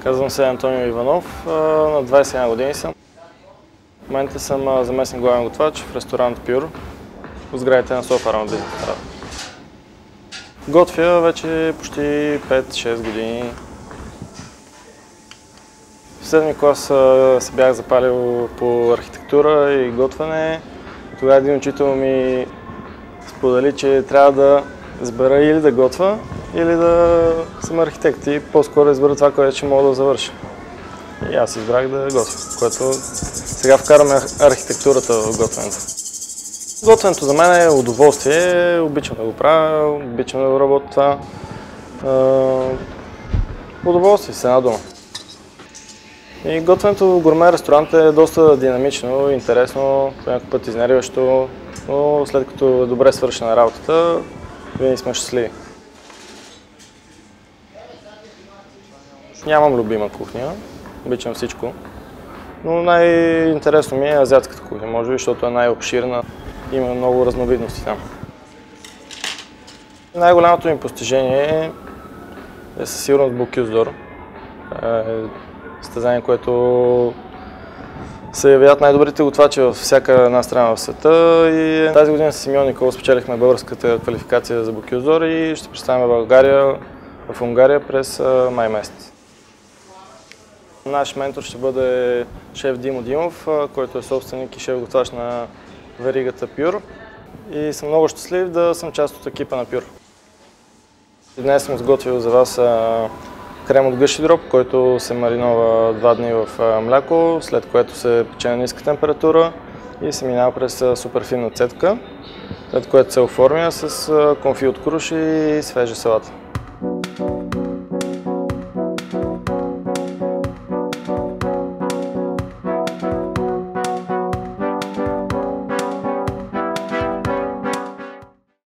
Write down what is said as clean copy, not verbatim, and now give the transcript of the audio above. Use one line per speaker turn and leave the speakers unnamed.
Казвам се Антонио Иванов, на 21 години съм. В момента съм заместник главен готвач в ресторант Пюр в сградите на Софарма бизнес. Готвя вече почти 5-6 години. В 7-ми клас се бях запалил по архитектура и готвене. Тогава един учител ми сподели, че трябва да избера или да готвя, или да съм архитект и по-скоро избера това, което ще мога да завърша. И аз избрах да готвя, което сега вкараме архитектурата в готвенето. Готвенето за мен е удоволствие, обичам да го правя, обичам да го работя това. Удоволствие с една дума. И готвенето в гурме ресторант е доста динамично, интересно, по някакъв път изнервящо, но след като е добре свършена работата, винаги сме щастливи. Нямам любима кухня, обичам всичко, но най-интересно ми е азиатската кухня, може би, защото е най-обширна, има много разновидности там. Най-голямото ми постижение е със сигурност Bocuse d'Or. Състезание, което се явяват най-добрите готвачи във всяка една страна в света. И тази година с Симеон Николов спечелихме българската квалификация за Bocuse d'Or и ще представим България в Унгария през май месец. Наш ментор ще бъде шеф Димо Димов, който е собственик и шеф-готвач на веригата Пюр. И съм много щастлив да съм част от екипа на Пюр. Днес съм сготвил за вас крем от гъши дроб, който се маринова 2 дни в мляко, след което се пече на ниска температура и се минава през суперфинна цедка, след което се оформя с конфи от круш и свежа салата.